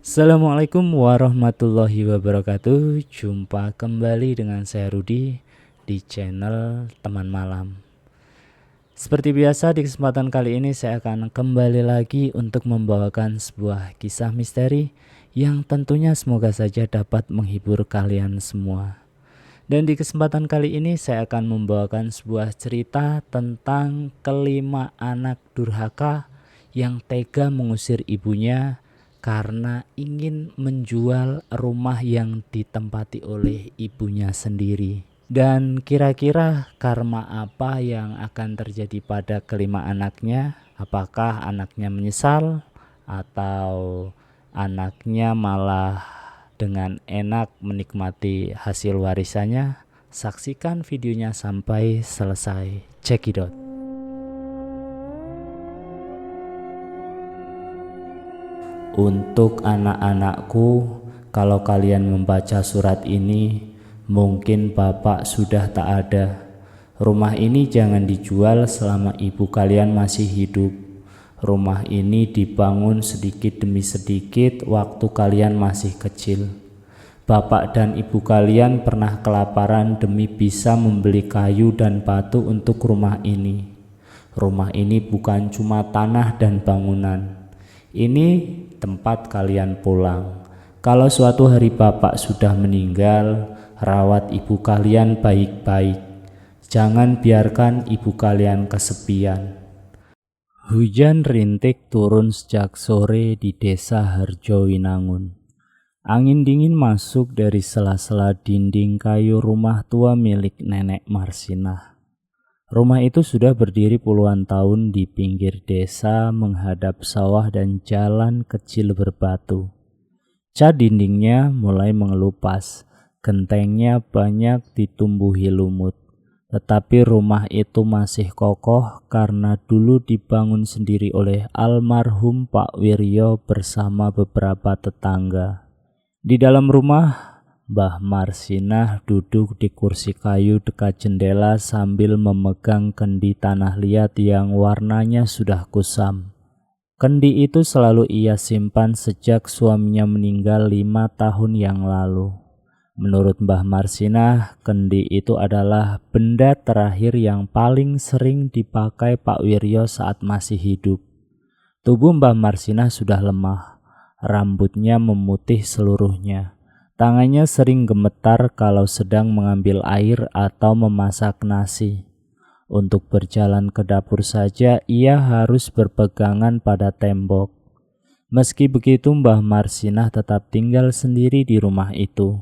Assalamualaikum warahmatullahi wabarakatuh. Jumpa kembali dengan saya Rudi di channel Teman Malam. Seperti biasa, di kesempatan kali ini saya akan kembali lagi untuk membawakan sebuah kisah misteri yang tentunya semoga saja dapat menghibur kalian semua. Dan di kesempatan kali ini saya akan membawakan sebuah cerita tentang kelima anak durhaka yang tega mengusir ibunya karena ingin menjual rumah yang ditempati oleh ibunya sendiri. Dan kira-kira karma apa yang akan terjadi pada kelima anaknya? Apakah anaknya menyesal atau anaknya malah dengan enak menikmati hasil warisannya? Saksikan videonya sampai selesai. Cekidot. Untuk anak-anakku, kalau kalian membaca surat ini, mungkin bapak sudah tak ada. Rumah ini jangan dijual selama ibu kalian masih hidup. Rumah ini dibangun sedikit demi sedikit waktu kalian masih kecil. Bapak dan ibu kalian pernah kelaparan demi bisa membeli kayu dan batu untuk rumah ini. Rumah ini bukan cuma tanah dan bangunan. Ini tempat kalian pulang. Kalau suatu hari bapak sudah meninggal, rawat ibu kalian baik-baik. Jangan biarkan ibu kalian kesepian. Hujan rintik turun sejak sore di desa Harjowinangun. Angin dingin masuk dari sela-sela dinding kayu rumah tua milik Nenek Marsinah. Rumah itu sudah berdiri puluhan tahun di pinggir desa menghadap sawah dan jalan kecil berbatu. Cat dindingnya mulai mengelupas, gentengnya banyak ditumbuhi lumut. Tetapi rumah itu masih kokoh karena dulu dibangun sendiri oleh almarhum Pak Wiryo bersama beberapa tetangga. Di dalam rumah, Mbah Marsinah duduk di kursi kayu dekat jendela sambil memegang kendi tanah liat yang warnanya sudah kusam. Kendi itu selalu ia simpan sejak suaminya meninggal 5 tahun yang lalu. Menurut Mbah Marsinah, kendi itu adalah benda terakhir yang paling sering dipakai Pak Wiryo saat masih hidup. Tubuh Mbah Marsinah sudah lemah, rambutnya memutih seluruhnya. Tangannya sering gemetar kalau sedang mengambil air atau memasak nasi. Untuk berjalan ke dapur saja ia harus berpegangan pada tembok. Meski begitu, Mbah Marsinah tetap tinggal sendiri di rumah itu.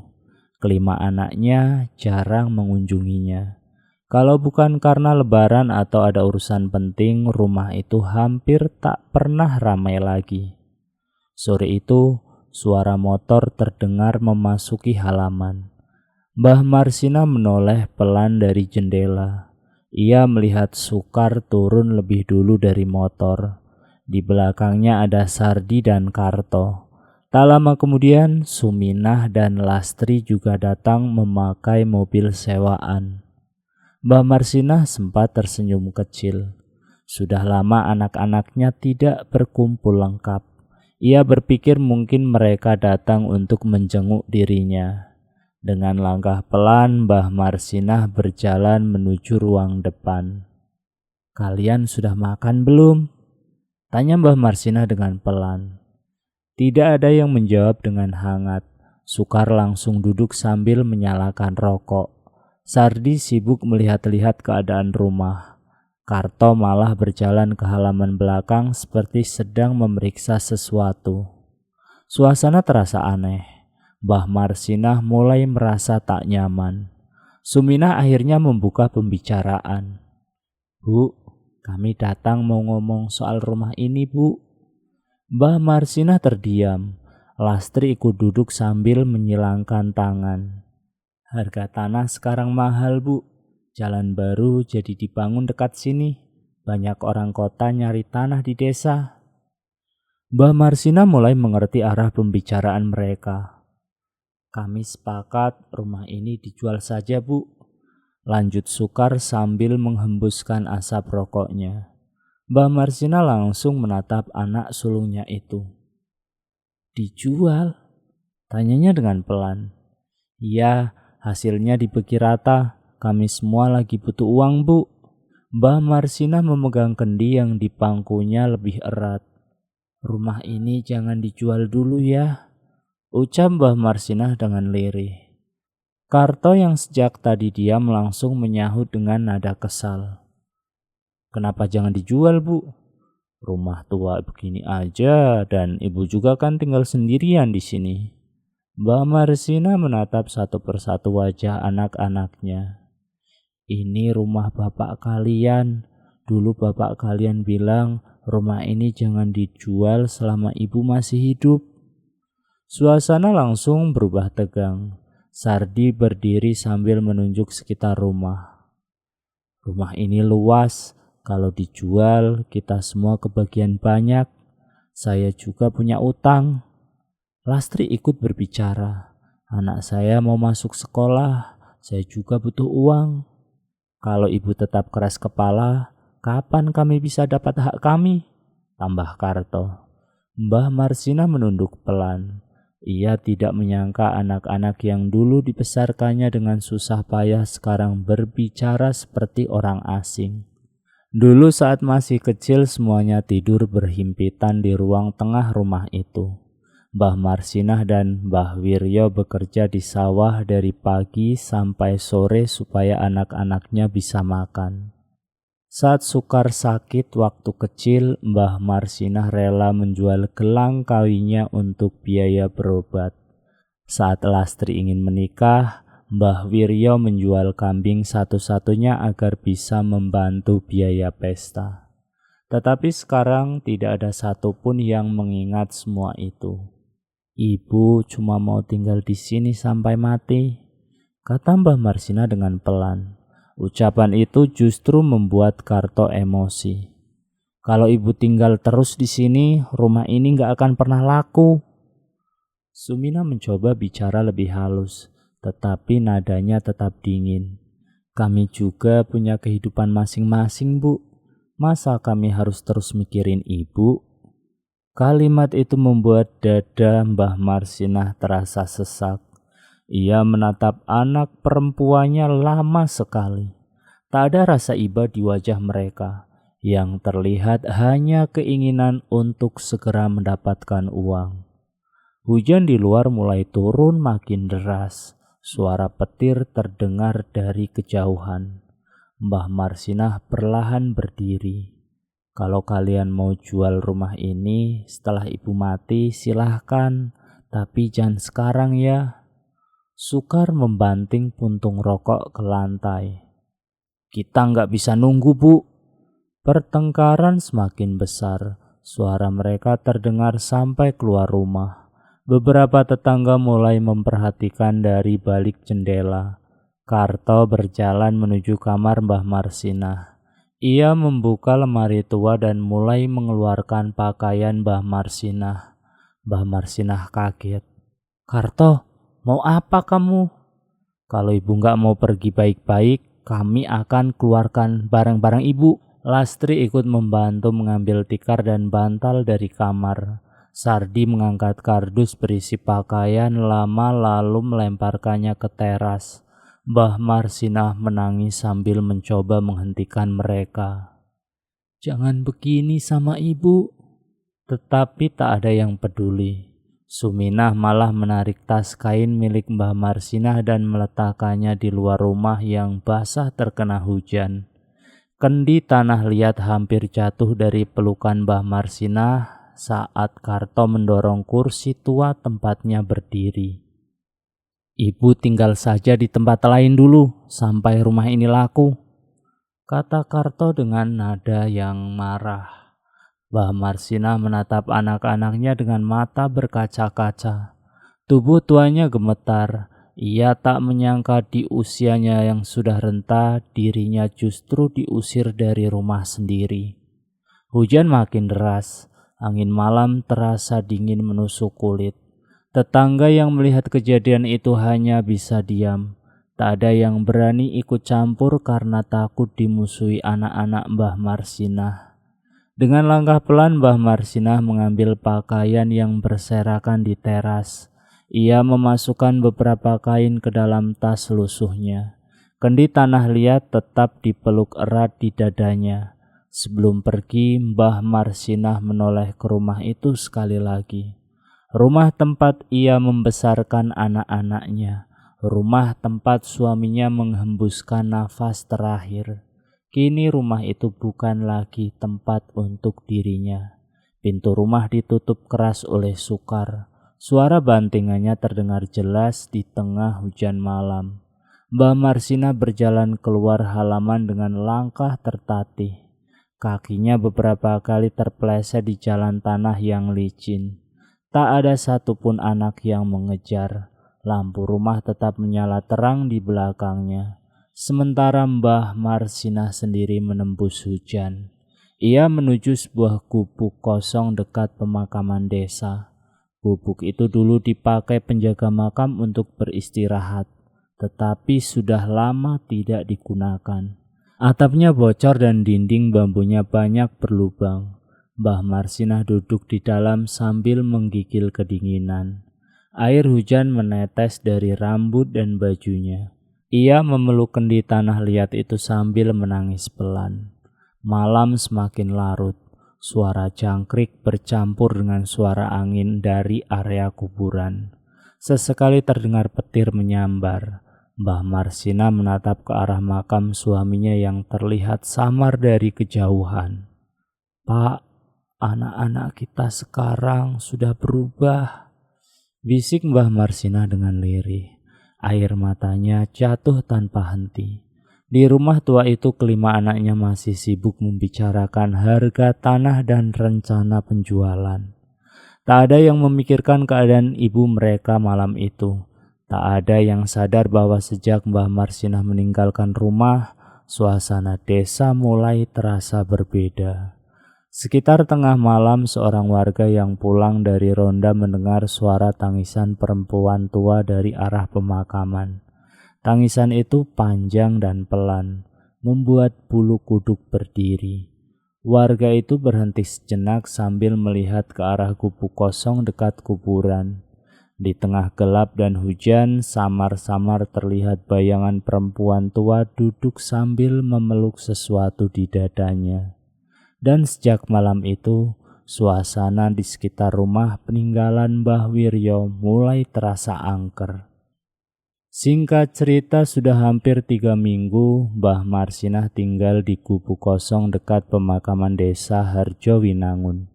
Kelima anaknya jarang mengunjunginya. Kalau bukan karena lebaran atau ada urusan penting, rumah itu hampir tak pernah ramai lagi. Sore itu, suara motor terdengar memasuki halaman. Mbah Marsinah menoleh pelan dari jendela. Ia melihat Sukar turun lebih dulu dari motor. Di belakangnya ada Sardi dan Karto. Tak lama kemudian, Suminah dan Lastri juga datang memakai mobil sewaan. Mbah Marsinah sempat tersenyum kecil. Sudah lama anak-anaknya tidak berkumpul lengkap. Ia berpikir mungkin mereka datang untuk menjenguk dirinya. Dengan langkah pelan, Mbah Marsinah berjalan menuju ruang depan. "Kalian sudah makan belum?" tanya Mbah Marsinah dengan pelan. Tidak ada yang menjawab dengan hangat. Sukar langsung duduk sambil menyalakan rokok. Sardi sibuk melihat-lihat keadaan rumah. Karto malah berjalan ke halaman belakang seperti sedang memeriksa sesuatu. Suasana terasa aneh. Mbah Marsinah mulai merasa tak nyaman. Suminah akhirnya membuka pembicaraan. "Bu, kami datang mau ngomong soal rumah ini, Bu." Mbah Marsinah terdiam. Lastri ikut duduk sambil menyilangkan tangan. "Harga tanah sekarang mahal, Bu. Jalan baru jadi dibangun dekat sini. Banyak orang kota nyari tanah di desa." Mbah Marsinah mulai mengerti arah pembicaraan mereka. "Kami sepakat rumah ini dijual saja, Bu," lanjut Sukar sambil menghembuskan asap rokoknya. Mbah Marsinah langsung menatap anak sulungnya itu. Dijual? Tanyanya dengan pelan. Iya, hasilnya dibagi rata. Kami semua lagi butuh uang, Bu. Mbah Marsinah memegang kendi yang di pangkunya lebih erat. Rumah ini jangan dijual dulu ya, ucap Mbah Marsinah dengan lirih. Karto yang sejak tadi diam langsung menyahut dengan nada kesal. Kenapa jangan dijual, Bu? Rumah tua begini aja dan ibu juga kan tinggal sendirian di sini. Mbah Marsinah menatap satu persatu wajah anak-anaknya. Ini rumah bapak kalian. Dulu bapak kalian bilang rumah ini jangan dijual selama ibu masih hidup. Suasana langsung berubah tegang. Sardi berdiri sambil menunjuk sekitar rumah. Rumah ini luas. Kalau dijual kita semua kebagian banyak. Saya juga punya utang. Lastri ikut berbicara. Anak saya mau masuk sekolah, saya juga butuh uang. Kalau ibu tetap keras kepala, kapan kami bisa dapat hak kami? Tambah Karto. Mbah Marsinah menunduk pelan. Ia tidak menyangka anak-anak yang dulu dibesarkannya dengan susah payah sekarang berbicara seperti orang asing. Dulu saat masih kecil semuanya tidur berhimpitan di ruang tengah rumah itu. Mbah Marsinah dan Mbah Wiryo bekerja di sawah dari pagi sampai sore supaya anak-anaknya bisa makan. Saat Sukar sakit waktu kecil, Mbah Marsinah rela menjual gelang kawinnya untuk biaya berobat. Saat Lastri ingin menikah, Mbah Wiryo menjual kambing satu-satunya agar bisa membantu biaya pesta. Tetapi sekarang tidak ada satupun yang mengingat semua itu. Ibu cuma mau tinggal di sini sampai mati, kata Mbah Marsinah dengan pelan. Ucapan itu justru membuat Karto emosi. Kalau ibu tinggal terus di sini, rumah ini gak akan pernah laku. Sumina mencoba bicara lebih halus, tetapi nadanya tetap dingin. Kami juga punya kehidupan masing-masing, Bu. Masa kami harus terus mikirin ibu? Kalimat itu membuat dada Mbah Marsinah terasa sesak. Ia menatap anak perempuannya lama sekali. Tak ada rasa iba di wajah mereka. Yang terlihat hanya keinginan untuk segera mendapatkan uang. Hujan di luar mulai turun makin deras. Suara petir terdengar dari kejauhan. Mbah Marsinah perlahan berdiri. Kalau kalian mau jual rumah ini setelah ibu mati silahkan, tapi jangan sekarang ya. Sukar membanting puntung rokok ke lantai. Kita nggak bisa nunggu, Bu. Pertengkaran semakin besar. Suara mereka terdengar sampai keluar rumah. Beberapa tetangga mulai memperhatikan dari balik jendela. Karto berjalan menuju kamar Mbah Marsinah. Ia membuka lemari tua dan mulai mengeluarkan pakaian Mbah Marsinah. Mbah Marsinah kaget. Karto, mau apa kamu? Kalau ibu nggak mau pergi baik-baik, kami akan keluarkan barang-barang ibu. Lastri ikut membantu mengambil tikar dan bantal dari kamar. Sardi mengangkat kardus berisi pakaian lama lalu melemparkannya ke teras. Mbah Marsinah menangis sambil mencoba menghentikan mereka. Jangan begini sama ibu. Tetapi tak ada yang peduli. Suminah malah menarik tas kain milik Mbah Marsinah dan meletakkannya di luar rumah yang basah terkena hujan. Kendi tanah liat hampir jatuh dari pelukan Mbah Marsinah saat Karto mendorong kursi tua tempatnya berdiri. Ibu tinggal saja di tempat lain dulu sampai rumah ini laku, kata Karto dengan nada yang marah. Mbah Marsinah menatap anak-anaknya dengan mata berkaca-kaca. Tubuh tuanya gemetar. Ia tak menyangka di usianya yang sudah renta, dirinya justru diusir dari rumah sendiri. Hujan makin deras, angin malam terasa dingin menusuk kulit. Tetangga yang melihat kejadian itu hanya bisa diam. Tak ada yang berani ikut campur karena takut dimusuhi anak-anak Mbah Marsinah. Dengan langkah pelan Mbah Marsinah mengambil pakaian yang berserakan di teras. Ia memasukkan beberapa kain ke dalam tas lusuhnya. Kendi tanah liat tetap dipeluk erat di dadanya. Sebelum pergi, Mbah Marsinah menoleh ke rumah itu sekali lagi. Rumah tempat ia membesarkan anak-anaknya. Rumah tempat suaminya menghembuskan nafas terakhir. Kini rumah itu bukan lagi tempat untuk dirinya. Pintu rumah ditutup keras oleh sukar. Suara bantingannya terdengar jelas di tengah hujan malam. Mbah Marsinah berjalan keluar halaman dengan langkah tertatih. Kakinya beberapa kali terpeleset di jalan tanah yang licin. Tak ada satupun anak yang mengejar. Lampu rumah tetap menyala terang di belakangnya. Sementara Mbah Marsinah sendiri menembus hujan. Ia menuju sebuah gubuk kosong dekat pemakaman desa. Gubuk itu dulu dipakai penjaga makam untuk beristirahat, tetapi sudah lama tidak digunakan. Atapnya bocor dan dinding bambunya banyak berlubang. Mbah Marsinah duduk di dalam sambil menggigil kedinginan. Air hujan menetes dari rambut dan bajunya. Ia memeluk kendi tanah liat itu sambil menangis pelan. Malam semakin larut. Suara jangkrik bercampur dengan suara angin dari area kuburan. Sesekali terdengar petir menyambar. Mbah Marsinah menatap ke arah makam suaminya yang terlihat samar dari kejauhan. "Pak, anak-anak kita sekarang sudah berubah," bisik Mbah Marsinah dengan lirih. Air matanya jatuh tanpa henti. Di rumah tua itu kelima anaknya masih sibuk membicarakan harga tanah dan rencana penjualan. Tak ada yang memikirkan keadaan ibu mereka malam itu. Tak ada yang sadar bahwa sejak Mbah Marsinah meninggalkan rumah, suasana desa mulai terasa berbeda. Sekitar tengah malam, seorang warga yang pulang dari ronda mendengar suara tangisan perempuan tua dari arah pemakaman. Tangisan itu panjang dan pelan, membuat bulu kuduk berdiri. Warga itu berhenti sejenak sambil melihat ke arah gubuk kosong dekat kuburan. Di tengah gelap dan hujan, samar-samar terlihat bayangan perempuan tua duduk sambil memeluk sesuatu di dadanya. Dan sejak malam itu, suasana di sekitar rumah peninggalan Mbah Wiryo mulai terasa angker. Singkat cerita, sudah hampir 3 minggu Mbah Marsinah tinggal di gubuk kosong dekat pemakaman desa Harjowinangun.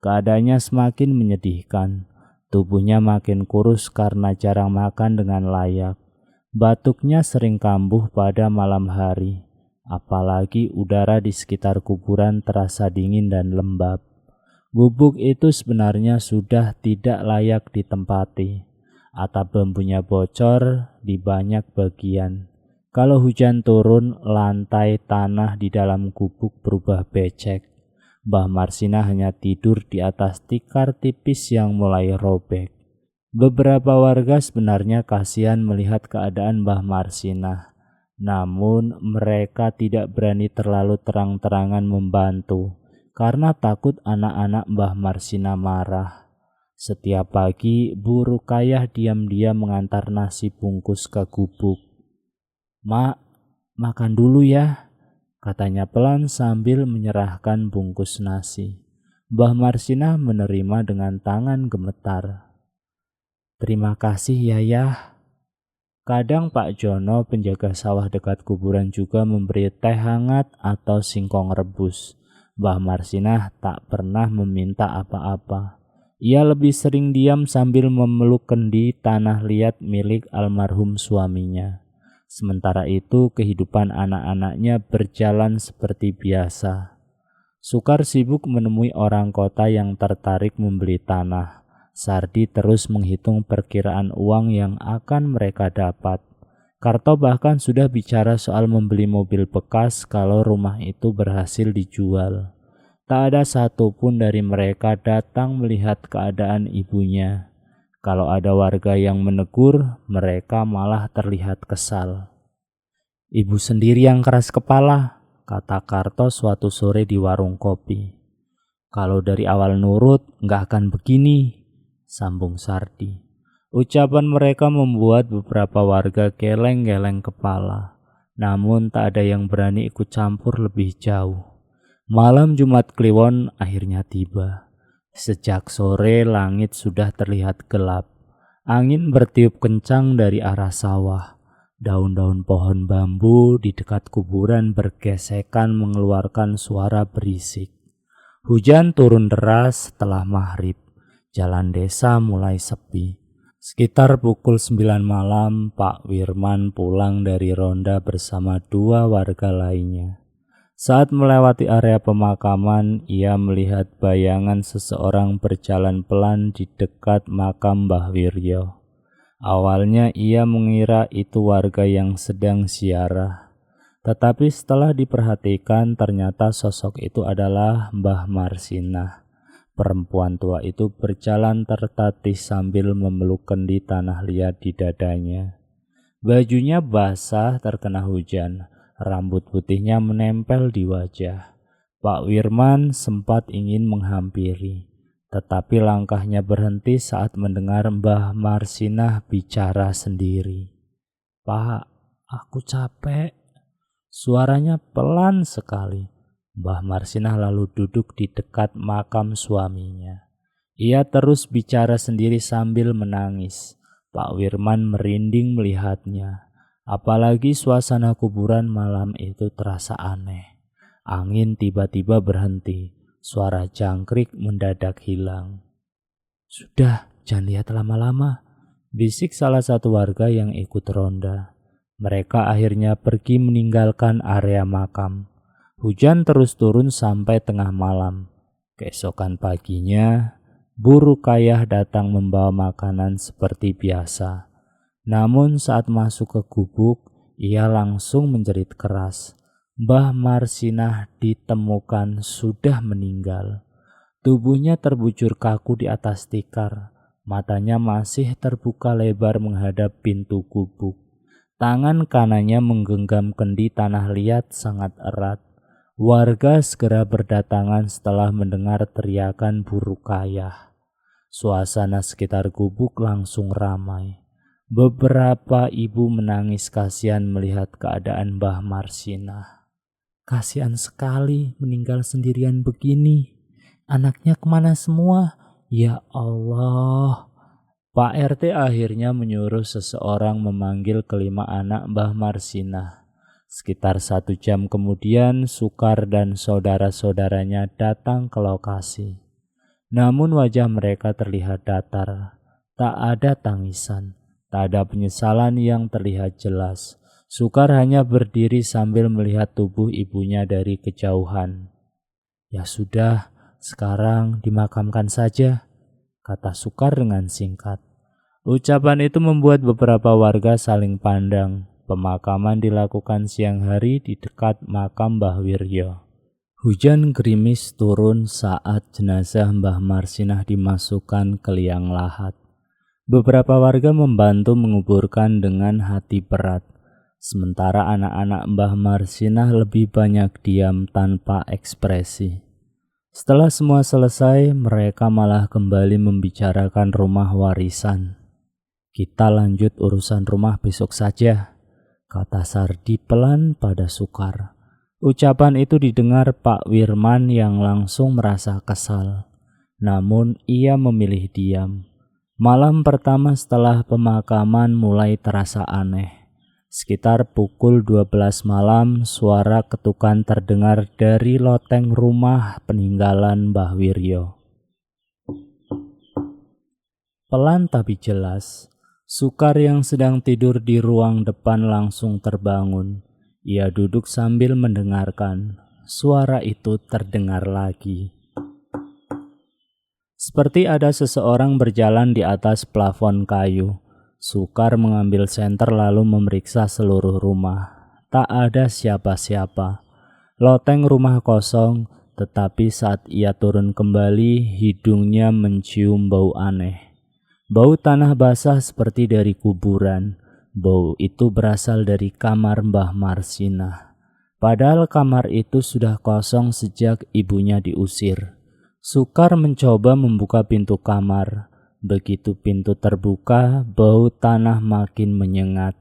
Keadaannya semakin menyedihkan. Tubuhnya makin kurus karena jarang makan dengan layak. Batuknya sering kambuh pada malam hari. Apalagi udara di sekitar kuburan terasa dingin dan lembab. Gubuk itu sebenarnya sudah tidak layak ditempati. Atap bambunya bocor di banyak bagian. Kalau hujan turun, lantai tanah di dalam gubuk berubah becek. Mbah Marsinah hanya tidur di atas tikar tipis yang mulai robek. Beberapa warga sebenarnya kasihan melihat keadaan Mbah Marsinah. Namun mereka tidak berani terlalu terang-terangan membantu karena takut anak-anak Mbah Marsinah marah. Setiap pagi, Bu Rukayah diam-diam mengantar nasi bungkus ke gubuk. "Mak, makan dulu ya," katanya pelan sambil menyerahkan bungkus nasi. Mbah Marsinah menerima dengan tangan gemetar. "Terima kasih ya, Yah." Kadang Pak Jono, penjaga sawah dekat kuburan, juga memberi teh hangat atau singkong rebus. Mbah Marsinah tak pernah meminta apa-apa. Ia lebih sering diam sambil memeluk kendi tanah liat milik almarhum suaminya. Sementara itu, kehidupan anak-anaknya berjalan seperti biasa. Sukar sibuk menemui orang kota yang tertarik membeli tanah. Sardi terus menghitung perkiraan uang yang akan mereka dapat. Karto bahkan sudah bicara soal membeli mobil bekas kalau rumah itu berhasil dijual. Tak ada satupun dari mereka datang melihat keadaan ibunya. Kalau ada warga yang menegur, mereka malah terlihat kesal. "Ibu sendiri yang keras kepala," kata Karto suatu sore di warung kopi. Kalau dari awal nurut, nggak akan begini, sambung Sardi. Ucapan mereka membuat beberapa warga geleng-geleng kepala, namun tak ada yang berani ikut campur lebih jauh. Malam Jumat Kliwon akhirnya tiba. Sejak sore langit sudah terlihat gelap. Angin bertiup kencang dari arah sawah. Daun-daun pohon bambu di dekat kuburan bergesekan mengeluarkan suara berisik. Hujan turun deras setelah maghrib. Jalan desa mulai sepi. Sekitar pukul 9 malam, Pak Wirman pulang dari ronda bersama 2 warga lainnya. Saat melewati area pemakaman, ia melihat bayangan seseorang berjalan pelan di dekat makam Mbah Wiryo. Awalnya ia mengira itu warga yang sedang ziarah, tetapi setelah diperhatikan ternyata sosok itu adalah Mbah Marsinah. Perempuan tua itu berjalan tertatih sambil memeluk kendi tanah liat di dadanya. Bajunya basah terkena hujan. Rambut putihnya menempel di wajah. Pak Wirman sempat ingin menghampiri, tetapi langkahnya berhenti saat mendengar Mbah Marsinah bicara sendiri. "Pak, aku capek." Suaranya pelan sekali. Mbah Marsinah lalu duduk di dekat makam suaminya. Ia terus bicara sendiri sambil menangis. Pak Wirman merinding melihatnya. Apalagi suasana kuburan malam itu terasa aneh. Angin tiba-tiba berhenti. Suara jangkrik mendadak hilang. "Sudah, jangan lihat lama-lama," bisik salah satu warga yang ikut ronda. Mereka akhirnya pergi meninggalkan area makam. Hujan terus turun sampai tengah malam. Keesokan paginya, Bu Rukayah datang membawa makanan seperti biasa. Namun saat masuk ke gubuk, ia langsung menjerit keras. Mbah Marsinah ditemukan sudah meninggal. Tubuhnya terbujur kaku di atas tikar. Matanya masih terbuka lebar menghadap pintu gubuk. Tangan kanannya menggenggam kendi tanah liat sangat erat. Warga segera berdatangan setelah mendengar teriakan Bu Rukayah. Suasana sekitar gubuk langsung ramai. Beberapa ibu menangis kasihan melihat keadaan Mbah Marsinah. "Kasihan sekali meninggal sendirian begini. Anaknya kemana semua? Ya Allah." Pak RT akhirnya menyuruh seseorang memanggil kelima anak Mbah Marsinah. Sekitar 1 jam kemudian, Sukar dan saudara-saudaranya datang ke lokasi. Namun wajah mereka terlihat datar. Tak ada tangisan. Tak ada penyesalan yang terlihat jelas. Sukar hanya berdiri sambil melihat tubuh ibunya dari kejauhan. "Ya sudah, sekarang dimakamkan saja," kata Sukar dengan singkat. Ucapan itu membuat beberapa warga saling pandang. Pemakaman dilakukan siang hari di dekat makam Mbah Wiryo. Hujan gerimis turun saat jenazah Mbah Marsinah dimasukkan ke liang lahat. Beberapa warga membantu menguburkan dengan hati berat, sementara anak-anak Mbah Marsinah lebih banyak diam tanpa ekspresi. Setelah semua selesai, mereka malah kembali membicarakan rumah warisan. "Kita lanjut urusan rumah besok saja," kata Sardi pelan pada Sukar. Ucapan itu didengar Pak Wirman yang langsung merasa kesal. Namun ia memilih diam. Malam pertama setelah pemakaman mulai terasa aneh. Sekitar pukul 12 malam, suara ketukan terdengar dari loteng rumah peninggalan Mbah Wiryo. Pelan tapi jelas, Sukar yang sedang tidur di ruang depan langsung terbangun. Ia duduk sambil mendengarkan. Suara itu terdengar lagi. Seperti ada seseorang berjalan di atas plafon kayu. Sukar mengambil senter lalu memeriksa seluruh rumah. Tak ada siapa-siapa. Loteng rumah kosong, tetapi saat ia turun kembali, hidungnya mencium bau aneh. Bau tanah basah seperti dari kuburan. Bau itu berasal dari kamar Mbah Marsinah. Padahal kamar itu sudah kosong sejak ibunya diusir. Sukar mencoba membuka pintu kamar. Begitu pintu terbuka, bau tanah makin menyengat.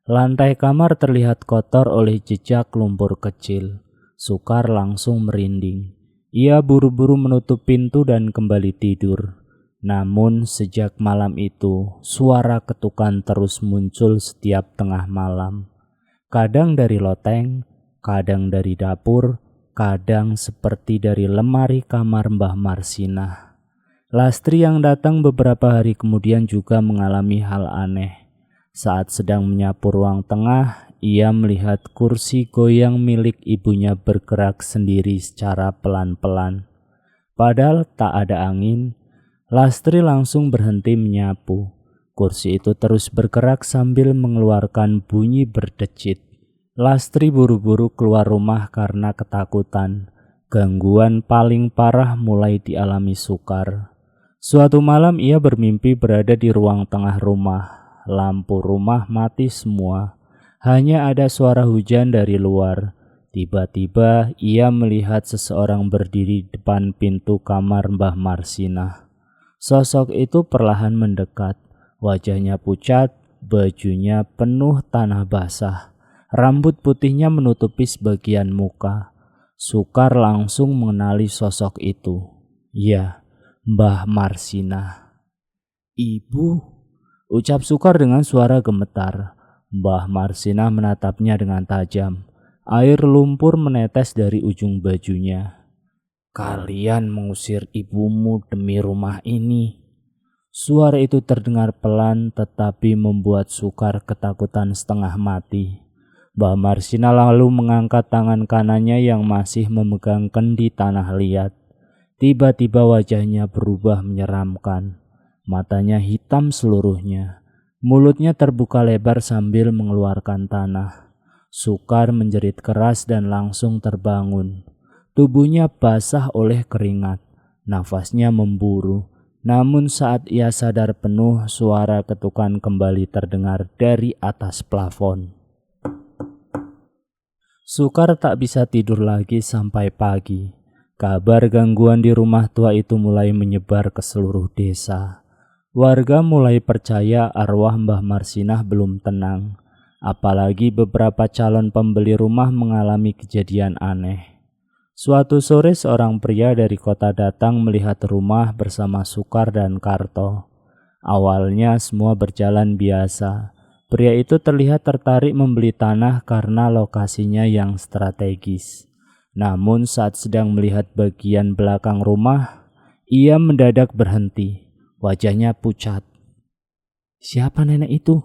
Lantai kamar terlihat kotor oleh jejak lumpur kecil. Sukar langsung merinding. Ia buru-buru menutup pintu dan kembali tidur. Namun sejak malam itu, suara ketukan terus muncul setiap tengah malam. Kadang dari loteng, kadang dari dapur, kadang seperti dari lemari kamar Mbah Marsinah. Lastri yang datang beberapa hari kemudian juga mengalami hal aneh. Saat sedang menyapu ruang tengah, ia melihat kursi goyang milik ibunya bergerak sendiri secara pelan-pelan. Padahal tak ada angin, Lastri langsung berhenti menyapu. Kursi itu terus bergerak sambil mengeluarkan bunyi berdecit. Lastri buru-buru keluar rumah karena ketakutan. Gangguan paling parah mulai dialami Sukar. Suatu malam ia bermimpi berada di ruang tengah rumah. Lampu rumah mati semua. Hanya ada suara hujan dari luar. Tiba-tiba ia melihat seseorang berdiri di depan pintu kamar Mbah Marsinah. Sosok itu perlahan mendekat. Wajahnya pucat, bajunya penuh tanah basah. Rambut putihnya menutupi sebagian muka. Sukar langsung mengenali sosok itu. Ya, Mbah Marsinah. "Ibu," ucap Sukar dengan suara gemetar. Mbah Marsinah menatapnya dengan tajam. Air lumpur menetes dari ujung bajunya. "Kalian mengusir ibumu demi rumah ini." Suara itu terdengar pelan tetapi membuat Sukar ketakutan setengah mati. Mbah Marsinah lalu mengangkat tangan kanannya yang masih memegang kendi tanah liat. Tiba-tiba wajahnya berubah menyeramkan. Matanya hitam seluruhnya. Mulutnya terbuka lebar sambil mengeluarkan tanah. Sukar menjerit keras dan langsung terbangun. Tubuhnya basah oleh keringat. Nafasnya memburu. Namun saat ia sadar penuh, suara ketukan kembali terdengar dari atas plafon. Sukar tak bisa tidur lagi sampai pagi. Kabar gangguan di rumah tua itu mulai menyebar ke seluruh desa. Warga mulai percaya arwah Mbah Marsinah belum tenang. Apalagi beberapa calon pembeli rumah mengalami kejadian aneh. Suatu sore seorang pria dari kota datang melihat rumah bersama Sukar dan Karto. Awalnya semua berjalan biasa. Pria itu terlihat tertarik membeli tanah karena lokasinya yang strategis. Namun saat sedang melihat bagian belakang rumah, ia mendadak berhenti. Wajahnya pucat. "Siapa nenek itu?"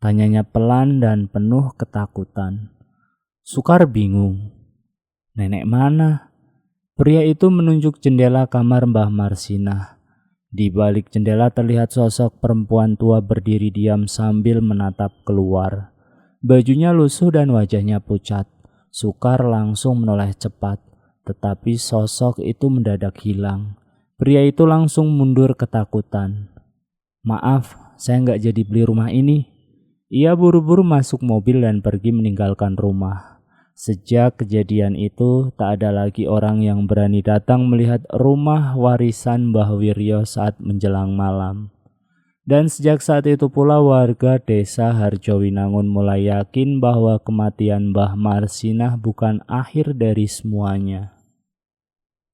tanyanya pelan dan penuh ketakutan. Sukar bingung. "Nenek mana?" Pria itu menunjuk jendela kamar Mbah Marsinah. Di balik jendela terlihat sosok perempuan tua berdiri diam sambil menatap keluar. Bajunya lusuh dan wajahnya pucat. Sukar langsung menoleh cepat, tetapi sosok itu mendadak hilang. Pria itu langsung mundur ketakutan. "Maaf, saya nggak jadi beli rumah ini." Ia buru-buru masuk mobil dan pergi meninggalkan rumah. Sejak kejadian itu, tak ada lagi orang yang berani datang melihat rumah warisan Mbah Wiryo saat menjelang malam. Dan sejak saat itu pula warga desa Harjowinangun mulai yakin bahwa kematian Mbah Marsinah bukan akhir dari semuanya.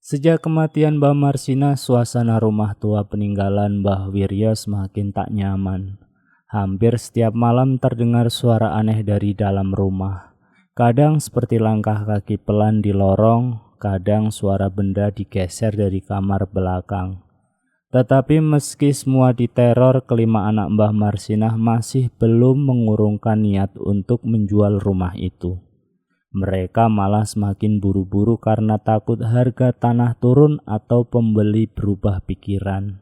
Sejak kematian Mbah Marsinah, suasana rumah tua peninggalan Mbah Wiryo semakin tak nyaman. Hampir setiap malam terdengar suara aneh dari dalam rumah. Kadang seperti langkah kaki pelan di lorong, kadang suara benda digeser dari kamar belakang. Tetapi meski semua diteror, kelima anak Mbah Marsinah masih belum mengurungkan niat untuk menjual rumah itu. Mereka malah semakin buru-buru karena takut harga tanah turun atau pembeli berubah pikiran.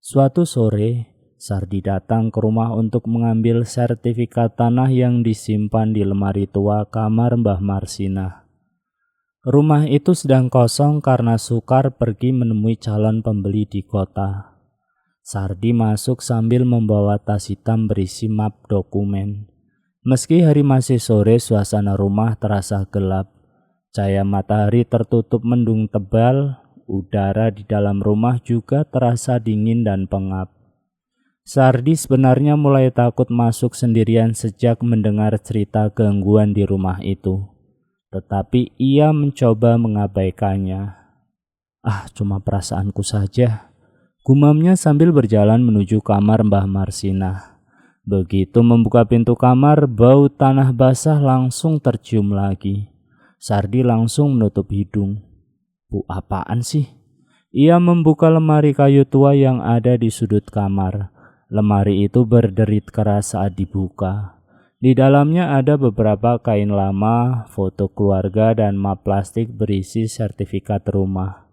Suatu sore, Sardi datang ke rumah untuk mengambil sertifikat tanah yang disimpan di lemari tua kamar Mbah Marsinah. Rumah itu sedang kosong karena Sukar pergi menemui calon pembeli di kota. Sardi masuk sambil membawa tas hitam berisi map dokumen. Meski hari masih sore, suasana rumah terasa gelap. Cahaya matahari tertutup mendung tebal. Udara di dalam rumah juga terasa dingin dan pengap. Sardi sebenarnya mulai takut masuk sendirian sejak mendengar cerita gangguan di rumah itu. Tetapi ia mencoba mengabaikannya. Cuma perasaanku saja, gumamnya sambil berjalan menuju kamar Mbah Marsinah. Begitu membuka pintu kamar, bau tanah basah langsung tercium lagi. Sardi langsung menutup hidung. Apaan sih? Ia membuka lemari kayu tua yang ada di sudut kamar. Lemari itu berderit keras saat dibuka. Di dalamnya ada beberapa kain lama, foto keluarga, dan map plastik berisi sertifikat rumah.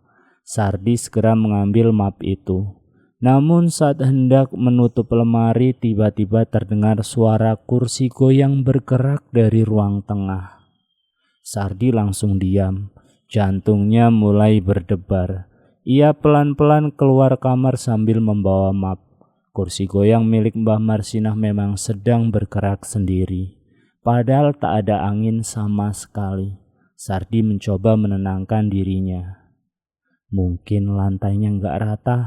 Sardi segera mengambil map itu. Namun saat hendak menutup lemari, tiba-tiba terdengar suara kursi goyang bergerak dari ruang tengah. Sardi langsung diam, jantungnya mulai berdebar. Ia pelan-pelan keluar kamar sambil membawa map. Kursi goyang milik Mbah Marsinah memang sedang bergerak sendiri, padahal tak ada angin sama sekali. Sardi mencoba menenangkan dirinya. Mungkin lantainya nggak rata.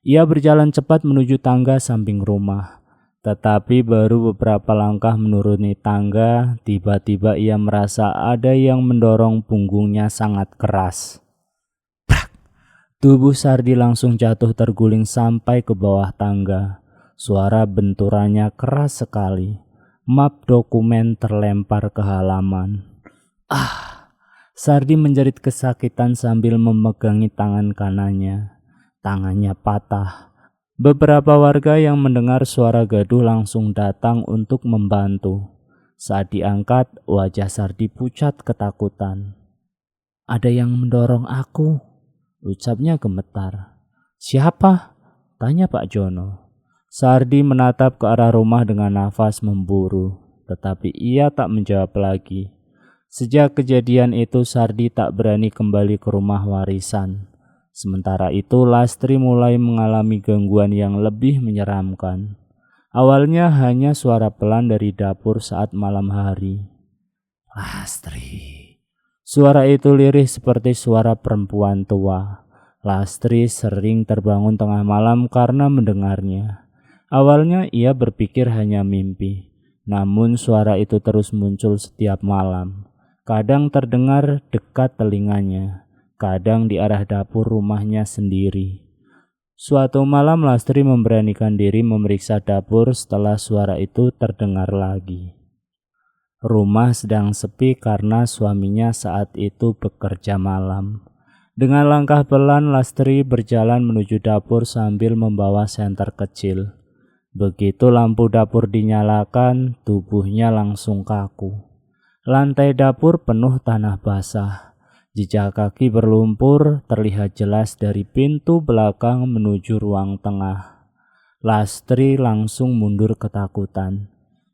Ia berjalan cepat menuju tangga samping rumah. Tetapi baru beberapa langkah menuruni tangga, tiba-tiba ia merasa ada yang mendorong punggungnya sangat keras. Prak! Tubuh Sardi langsung jatuh terguling sampai ke bawah tangga. Suara benturannya keras sekali. Map dokumen terlempar ke halaman. Sardi menjerit kesakitan sambil memegangi tangan kanannya. Tangannya patah. Beberapa warga yang mendengar suara gaduh langsung datang untuk membantu. Saat diangkat, wajah Sardi pucat ketakutan. Ada yang mendorong aku, ucapnya gemetar. Siapa? Tanya Pak Jono. Sardi menatap ke arah rumah dengan nafas memburu, tetapi ia tak menjawab lagi. Sejak kejadian itu, Sardi tak berani kembali ke rumah warisan. Sementara itu, Lastri mulai mengalami gangguan yang lebih menyeramkan. Awalnya hanya suara pelan dari dapur saat malam hari. Lastri. Suara itu lirih seperti suara perempuan tua. Lastri sering terbangun tengah malam karena mendengarnya. Awalnya ia berpikir hanya mimpi, namun suara itu terus muncul setiap malam. Kadang terdengar dekat telinganya, kadang di arah dapur rumahnya sendiri. Suatu malam Lastri memberanikan diri memeriksa dapur setelah suara itu terdengar lagi. Rumah sedang sepi karena suaminya saat itu bekerja malam. Dengan langkah pelan Lastri berjalan menuju dapur sambil membawa senter kecil. Begitu lampu dapur dinyalakan, tubuhnya langsung kaku. Lantai dapur penuh tanah basah. Jejak kaki berlumpur terlihat jelas dari pintu belakang menuju ruang tengah. Lastri langsung mundur ketakutan.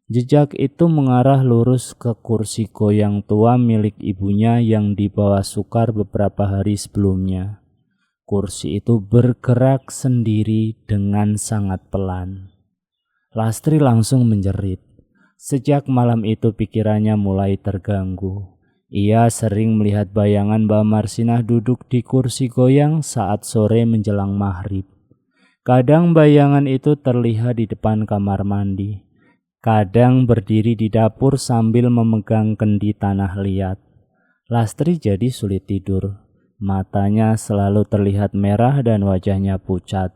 Jejak itu mengarah lurus ke kursi goyang tua milik ibunya yang dibawa Sukar beberapa hari sebelumnya. Kursi itu bergerak sendiri dengan sangat pelan. Lastri langsung menjerit. Sejak malam itu pikirannya mulai terganggu. Ia sering melihat bayangan Mbah Marsinah duduk di kursi goyang saat sore menjelang maghrib. Kadang bayangan itu terlihat di depan kamar mandi. Kadang berdiri di dapur sambil memegang kendi tanah liat. Lastri jadi sulit tidur. Matanya selalu terlihat merah dan wajahnya pucat.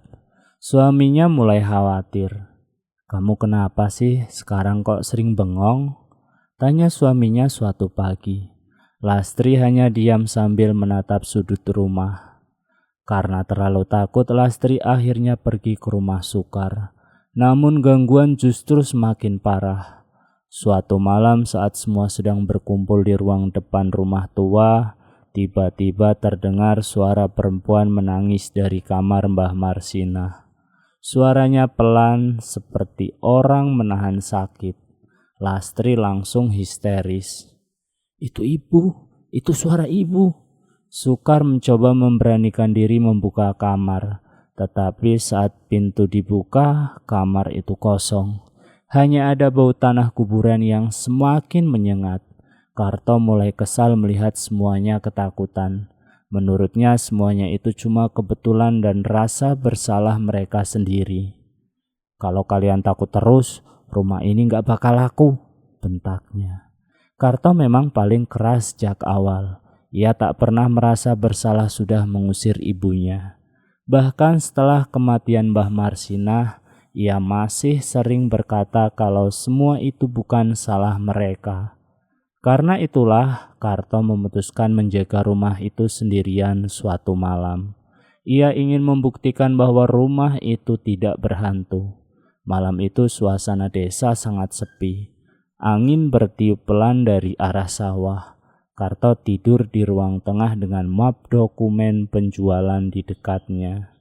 Suaminya mulai khawatir. Kamu kenapa sih sekarang kok sering bengong? Tanya suaminya suatu pagi. Lastri hanya diam sambil menatap sudut rumah. Karena terlalu takut, Lastri akhirnya pergi ke rumah Sukar. Namun gangguan justru semakin parah. Suatu malam saat semua sedang berkumpul di ruang depan rumah tua, tiba-tiba terdengar suara perempuan menangis dari kamar Mbah Marsinah. Suaranya pelan seperti orang menahan sakit. Lastri langsung histeris. Itu ibu, itu suara ibu. Sukar mencoba memberanikan diri membuka kamar, tetapi saat pintu dibuka, kamar itu kosong. Hanya ada bau tanah kuburan yang semakin menyengat. Karto mulai kesal melihat semuanya ketakutan. Menurutnya semuanya itu cuma kebetulan dan rasa bersalah mereka sendiri. "Kalau kalian takut terus, rumah ini gak bakal laku," bentaknya. Karto memang paling keras sejak awal. Ia tak pernah merasa bersalah sudah mengusir ibunya. Bahkan setelah kematian Mbah Marsinah, ia masih sering berkata kalau semua itu bukan salah mereka. Karena itulah Karto memutuskan menjaga rumah itu sendirian suatu malam. Ia ingin membuktikan bahwa rumah itu tidak berhantu. Malam itu suasana desa sangat sepi. Angin bertiup pelan dari arah sawah. Karto tidur di ruang tengah dengan map dokumen penjualan di dekatnya.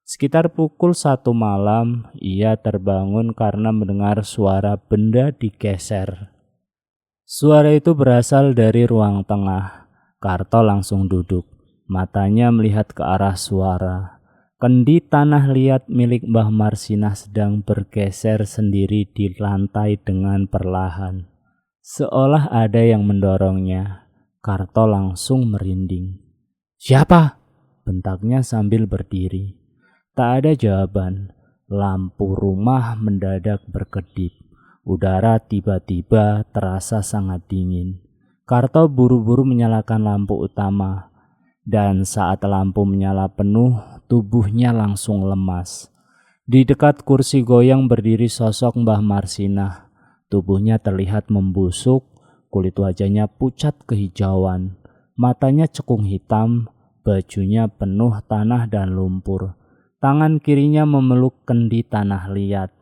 Sekitar pukul 1 malam, ia terbangun karena mendengar suara benda digeser. Suara itu berasal dari ruang tengah. Karto langsung duduk, matanya melihat ke arah suara. Kendi tanah liat milik Mbah Marsinah sedang bergeser sendiri di lantai dengan perlahan. Seolah ada yang mendorongnya. Karto langsung merinding. "Siapa?" bentaknya sambil berdiri. Tak ada jawaban. Lampu rumah mendadak berkedip. Udara tiba-tiba terasa sangat dingin. Karto buru-buru menyalakan lampu utama. Dan saat lampu menyala penuh, tubuhnya langsung lemas. Di dekat kursi goyang berdiri sosok Mbah Marsinah. Tubuhnya terlihat membusuk, kulit wajahnya pucat kehijauan. Matanya cekung hitam, bajunya penuh tanah dan lumpur. Tangan kirinya memeluk kendi tanah liat.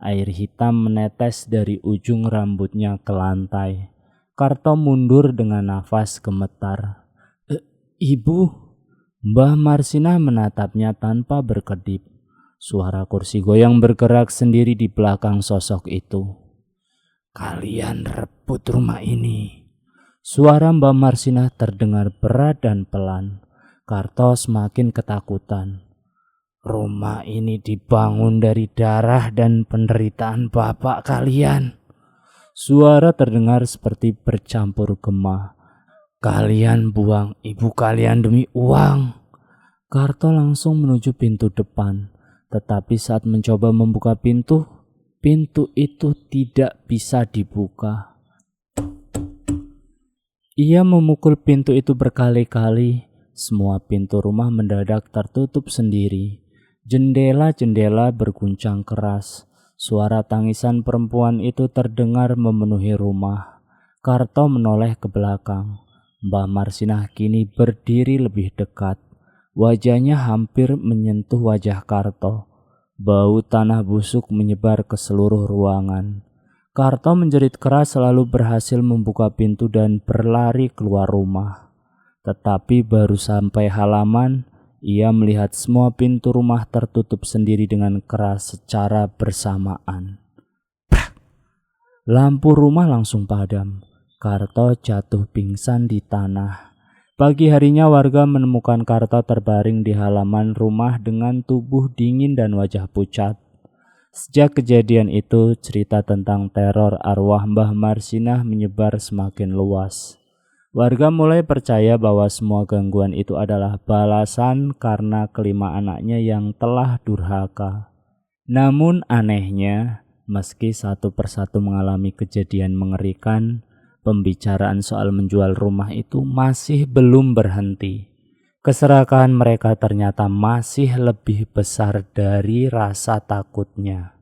Air hitam menetes dari ujung rambutnya ke lantai. Karto mundur dengan nafas gemetar. "Ibu?" Mbah Marsinah menatapnya tanpa berkedip. Suara kursi goyang bergerak sendiri di belakang sosok itu. "Kalian rebut rumah ini." Suara Mbah Marsinah terdengar berat dan pelan. Karto semakin ketakutan. "Rumah ini dibangun dari darah dan penderitaan bapak kalian." Suara terdengar seperti bercampur gema. "Kalian buang ibu kalian demi uang." Karto langsung menuju pintu depan. Tetapi saat mencoba membuka pintu itu tidak bisa dibuka. Ia memukul pintu itu berkali-kali. Semua pintu rumah mendadak tertutup sendiri. Jendela-jendela berguncang keras. Suara tangisan perempuan itu terdengar memenuhi rumah. Karto menoleh ke belakang. Mbah Marsinah kini berdiri lebih dekat. Wajahnya hampir menyentuh wajah Karto. Bau tanah busuk menyebar ke seluruh ruangan. Karto menjerit keras selalu berhasil membuka pintu dan berlari keluar rumah. Tetapi baru sampai halaman, ia melihat semua pintu rumah tertutup sendiri dengan keras secara bersamaan. Prak! Lampu rumah langsung padam. Karto jatuh pingsan di tanah. Pagi harinya warga menemukan Karto terbaring di halaman rumah dengan tubuh dingin dan wajah pucat. Sejak kejadian itu, cerita tentang teror arwah Mbah Marsinah menyebar semakin luas. Warga mulai percaya bahwa semua gangguan itu adalah balasan karena kelima anaknya yang telah durhaka. Namun anehnya, meski satu persatu mengalami kejadian mengerikan, pembicaraan soal menjual rumah itu masih belum berhenti. Keserakahan mereka ternyata masih lebih besar dari rasa takutnya.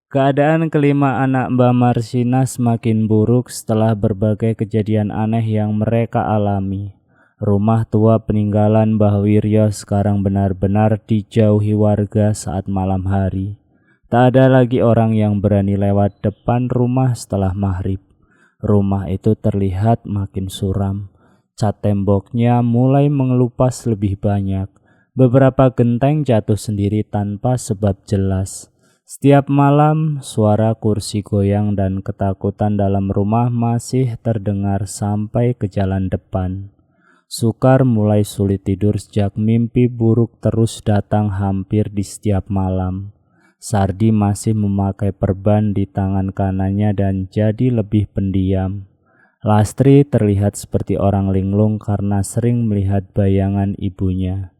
Keadaan kelima anak Mbah Marsinah semakin buruk setelah berbagai kejadian aneh yang mereka alami. Rumah tua peninggalan Mbah Wiryo sekarang benar-benar dijauhi warga saat malam hari. Tak ada lagi orang yang berani lewat depan rumah setelah maghrib. Rumah itu terlihat makin suram. Cat temboknya mulai mengelupas lebih banyak. Beberapa genteng jatuh sendiri tanpa sebab jelas. Setiap malam, suara kursi goyang dan ketakutan dalam rumah masih terdengar sampai ke jalan depan. Sukar mulai sulit tidur sejak mimpi buruk terus datang hampir di setiap malam. Sardi masih memakai perban di tangan kanannya dan jadi lebih pendiam. Lastri terlihat seperti orang linglung karena sering melihat bayangan ibunya.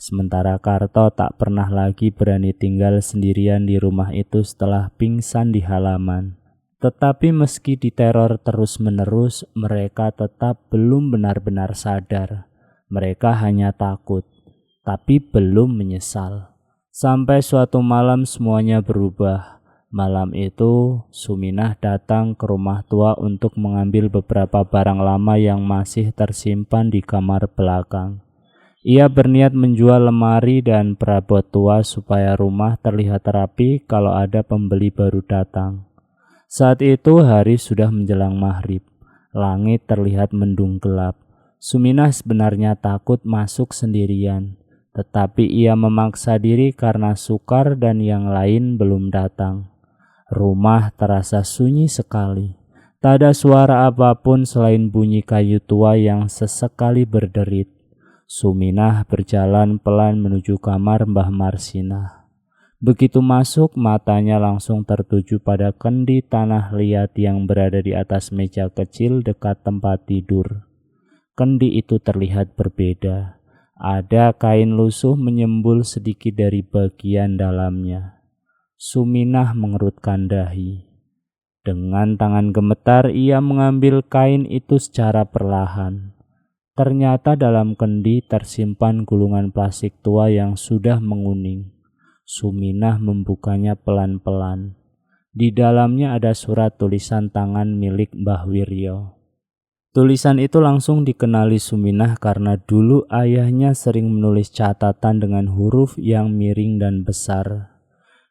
Sementara Karto tak pernah lagi berani tinggal sendirian di rumah itu setelah pingsan di halaman. Tetapi meski diteror terus-menerus, mereka tetap belum benar-benar sadar. Mereka hanya takut, tapi belum menyesal. Sampai suatu malam semuanya berubah. Malam itu, Suminah datang ke rumah tua untuk mengambil beberapa barang lama yang masih tersimpan di kamar belakang. Ia berniat menjual lemari dan perabot tua supaya rumah terlihat rapi kalau ada pembeli baru datang. Saat itu hari sudah menjelang maghrib. Langit terlihat mendung gelap. Suminah sebenarnya takut masuk sendirian, tetapi ia memaksa diri karena Sukar dan yang lain belum datang. Rumah terasa sunyi sekali. Tak ada suara apapun selain bunyi kayu tua yang sesekali berderit. Suminah berjalan pelan menuju kamar Mbah Marsinah. Begitu masuk, matanya langsung tertuju pada kendi tanah liat yang berada di atas meja kecil dekat tempat tidur. Kendi itu terlihat berbeda. Ada kain lusuh menyembul sedikit dari bagian dalamnya. Suminah mengerutkan dahi. Dengan tangan gemetar, ia mengambil kain itu secara perlahan. Ternyata dalam kendi tersimpan gulungan plastik tua yang sudah menguning. Suminah membukanya pelan-pelan. Di dalamnya ada surat tulisan tangan milik Mbah Wiryo. Tulisan itu langsung dikenali Suminah karena dulu ayahnya sering menulis catatan dengan huruf yang miring dan besar.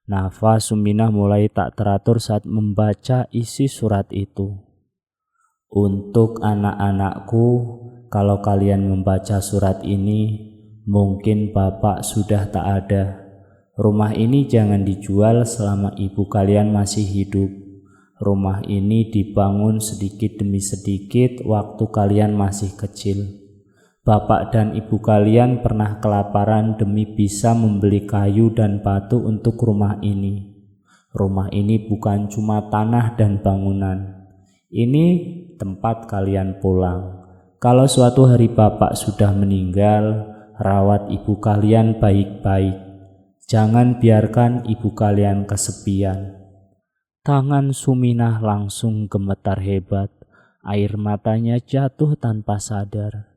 Nafas Suminah mulai tak teratur saat membaca isi surat itu. Untuk anak-anakku, kalau kalian membaca surat ini, mungkin Bapak sudah tak ada. Rumah ini jangan dijual selama ibu kalian masih hidup. Rumah ini dibangun sedikit demi sedikit waktu kalian masih kecil. Bapak dan ibu kalian pernah kelaparan demi bisa membeli kayu dan batu untuk rumah ini. Rumah ini bukan cuma tanah dan bangunan. Ini tempat kalian pulang. Kalau suatu hari Bapak sudah meninggal, rawat ibu kalian baik-baik. Jangan biarkan ibu kalian kesepian. Tangan Suminah langsung gemetar hebat. Air matanya jatuh tanpa sadar.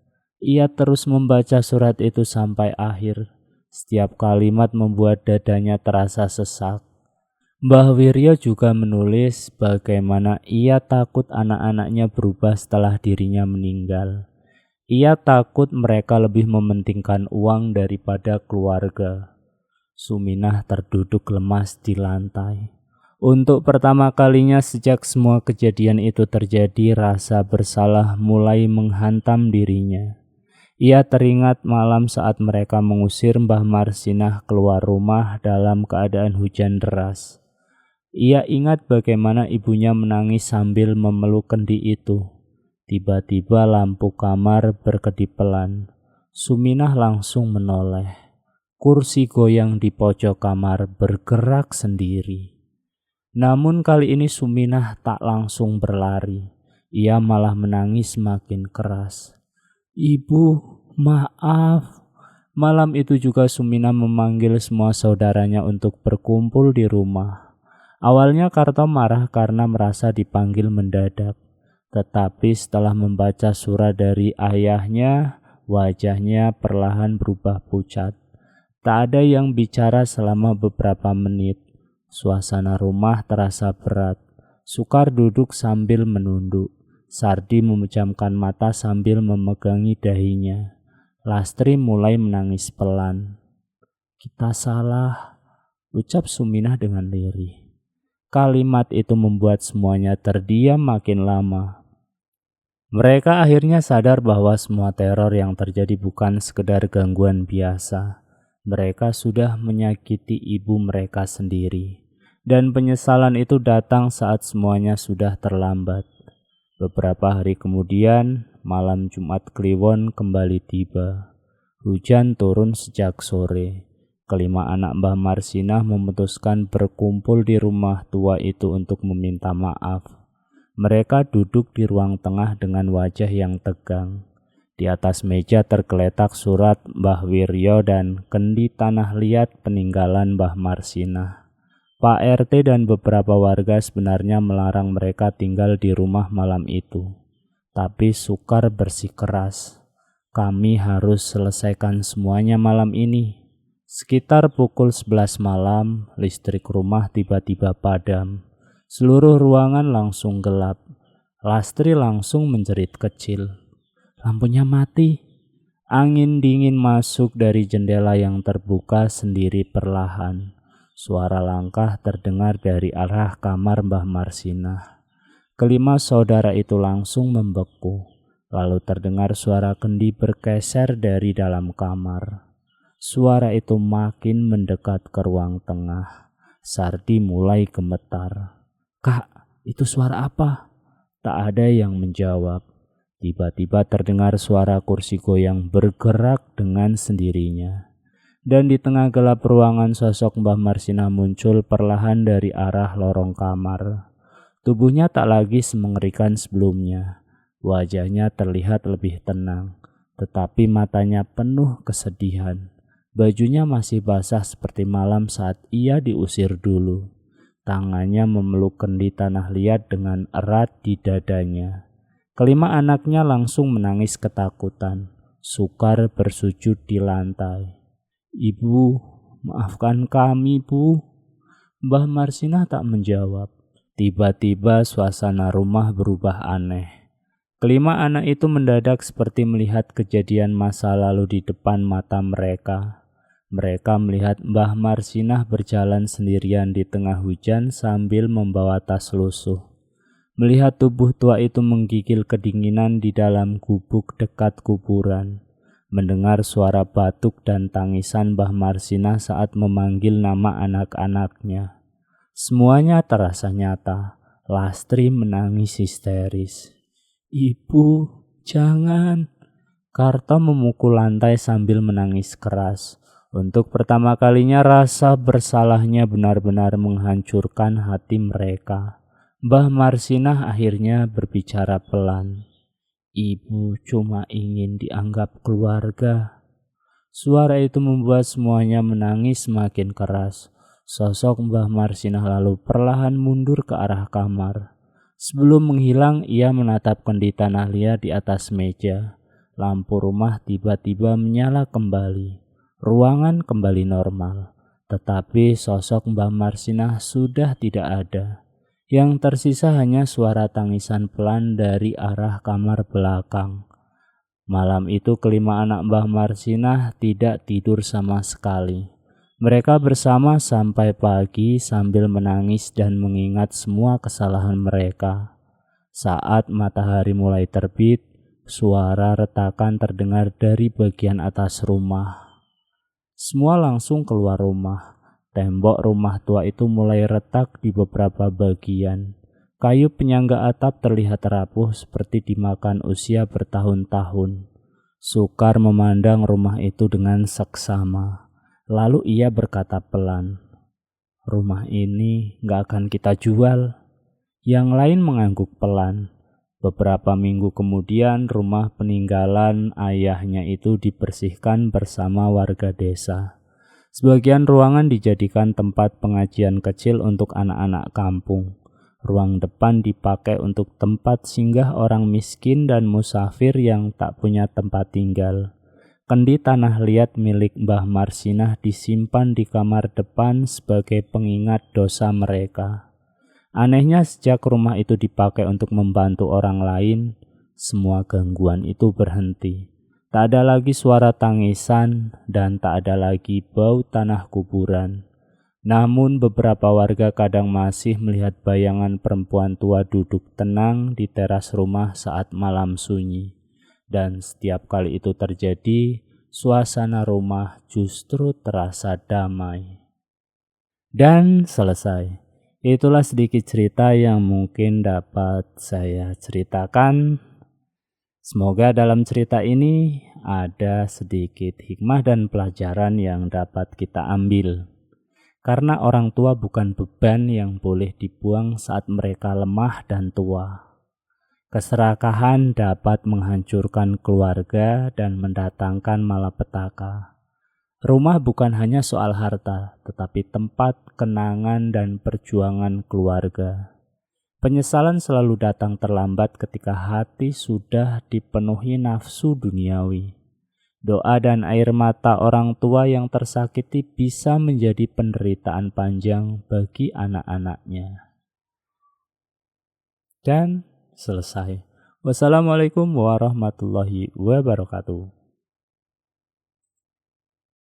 Ia terus membaca surat itu sampai akhir. Setiap kalimat membuat dadanya terasa sesak. Mbah Wiryo juga menulis bagaimana ia takut anak-anaknya berubah setelah dirinya meninggal. Ia takut mereka lebih mementingkan uang daripada keluarga. Suminah terduduk lemas di lantai. Untuk pertama kalinya sejak semua kejadian itu terjadi, rasa bersalah mulai menghantam dirinya. Ia teringat malam saat mereka mengusir Mbah Marsinah keluar rumah dalam keadaan hujan deras. Ia ingat bagaimana ibunya menangis sambil memeluk kendi itu. Tiba-tiba lampu kamar berkedip pelan. Suminah langsung menoleh. Kursi goyang di pojok kamar bergerak sendiri. Namun kali ini Suminah tak langsung berlari. Ia malah menangis semakin keras. Ibu, maaf. Malam itu juga Suminah memanggil semua saudaranya untuk berkumpul di rumah. Awalnya Karto marah karena merasa dipanggil mendadak. Tetapi setelah membaca surat dari ayahnya, wajahnya perlahan berubah pucat. Tak ada yang bicara selama beberapa menit. Suasana rumah terasa berat. Sukar duduk sambil menunduk. Sardi memejamkan mata sambil memegangi dahinya. Lastri mulai menangis pelan. Kita salah, ucap Suminah dengan lirih. Kalimat itu membuat semuanya terdiam makin lama. Mereka akhirnya sadar bahwa semua teror yang terjadi bukan sekedar gangguan biasa. Mereka sudah menyakiti ibu mereka sendiri, dan penyesalan itu datang saat semuanya sudah terlambat. Beberapa hari kemudian, malam Jumat Kliwon kembali tiba. Hujan turun sejak sore. Kelima anak Mbah Marsinah memutuskan berkumpul di rumah tua itu untuk meminta maaf. Mereka duduk di ruang tengah dengan wajah yang tegang. Di atas meja tergeletak surat Mbah Wiryo dan kendi tanah liat peninggalan Mbah Marsinah. Pak RT dan beberapa warga sebenarnya melarang mereka tinggal di rumah malam itu. Tapi Sukar bersikeras, kami harus selesaikan semuanya malam ini. Sekitar pukul 11 malam, listrik rumah tiba-tiba padam. Seluruh ruangan langsung gelap. Lastri langsung menjerit kecil. Lampunya mati. Angin dingin masuk dari jendela yang terbuka sendiri perlahan. Suara langkah terdengar dari arah kamar Mbah Marsinah. Kelima saudara itu langsung membeku. Lalu terdengar suara kendi bergeser dari dalam kamar. Suara itu makin mendekat ke ruang tengah. Sardi mulai gemetar. "Kak, itu suara apa?" Tak ada yang menjawab. Tiba-tiba terdengar suara kursi goyang bergerak dengan sendirinya. Dan di tengah gelap ruangan sosok Mbah Marsinah muncul perlahan dari arah lorong kamar. Tubuhnya tak lagi semengerikan sebelumnya. Wajahnya terlihat lebih tenang, tetapi matanya penuh kesedihan. Bajunya masih basah seperti malam saat ia diusir dulu. Tangannya memeluk kendi tanah liat dengan erat di dadanya. Kelima anaknya langsung menangis ketakutan. Sukar bersujud di lantai. "Ibu, maafkan kami, Bu." Mbah Marsinah tak menjawab. Tiba-tiba suasana rumah berubah aneh. Kelima anak itu mendadak seperti melihat kejadian masa lalu di depan mata mereka. Mereka melihat Mbah Marsinah berjalan sendirian di tengah hujan sambil membawa tas lusuh. Melihat tubuh tua itu menggigil kedinginan di dalam gubuk dekat kuburan. Mendengar suara batuk dan tangisan Mbah Marsinah saat memanggil nama anak-anaknya. Semuanya terasa nyata. Lastri menangis histeris. "Ibu, jangan." Karta memukul lantai sambil menangis keras. Untuk pertama kalinya rasa bersalahnya benar-benar menghancurkan hati mereka. Mbah Marsinah akhirnya berbicara pelan. "Ibu cuma ingin dianggap keluarga." Suara itu membuat semuanya menangis semakin keras. Sosok Mbah Marsinah lalu perlahan mundur ke arah kamar. Sebelum menghilang, ia menatap kendi tanah liat di atas meja. Lampu rumah tiba-tiba menyala kembali. Ruangan kembali normal. Tetapi sosok Mbah Marsinah sudah tidak ada. Yang tersisa hanya suara tangisan pelan dari arah kamar belakang. Malam itu kelima anak Mbah Marsinah tidak tidur sama sekali. Mereka bersama sampai pagi sambil menangis dan mengingat semua kesalahan mereka. Saat matahari mulai terbit, suara retakan terdengar dari bagian atas rumah. Semua langsung keluar rumah. Tembok rumah tua itu mulai retak di beberapa bagian. Kayu penyangga atap terlihat rapuh seperti dimakan usia bertahun-tahun. Sukar memandang rumah itu dengan seksama. Lalu ia berkata pelan, "Rumah ini gak akan kita jual." Yang lain mengangguk pelan. Beberapa minggu kemudian rumah peninggalan ayahnya itu dibersihkan bersama warga desa. Sebagian ruangan dijadikan tempat pengajian kecil untuk anak-anak kampung. Ruang depan dipakai untuk tempat singgah orang miskin dan musafir yang tak punya tempat tinggal. Kendi tanah liat milik Mbah Marsinah disimpan di kamar depan sebagai pengingat dosa mereka. Anehnya sejak rumah itu dipakai untuk membantu orang lain, semua gangguan itu berhenti. Tak ada lagi suara tangisan dan tak ada lagi bau tanah kuburan. Namun beberapa warga kadang masih melihat bayangan perempuan tua duduk tenang di teras rumah saat malam sunyi. Dan setiap kali itu terjadi, suasana rumah justru terasa damai. Dan selesai. Itulah sedikit cerita yang mungkin dapat saya ceritakan. Semoga dalam cerita ini ada sedikit hikmah dan pelajaran yang dapat kita ambil. Karena orang tua bukan beban yang boleh dibuang saat mereka lemah dan tua. Keserakahan dapat menghancurkan keluarga dan mendatangkan malapetaka. Rumah bukan hanya soal harta, tetapi tempat kenangan dan perjuangan keluarga. Penyesalan selalu datang terlambat ketika hati sudah dipenuhi nafsu duniawi. Doa dan air mata orang tua yang tersakiti bisa menjadi penderitaan panjang bagi anak-anaknya. Dan selesai. Wassalamualaikum warahmatullahi wabarakatuh.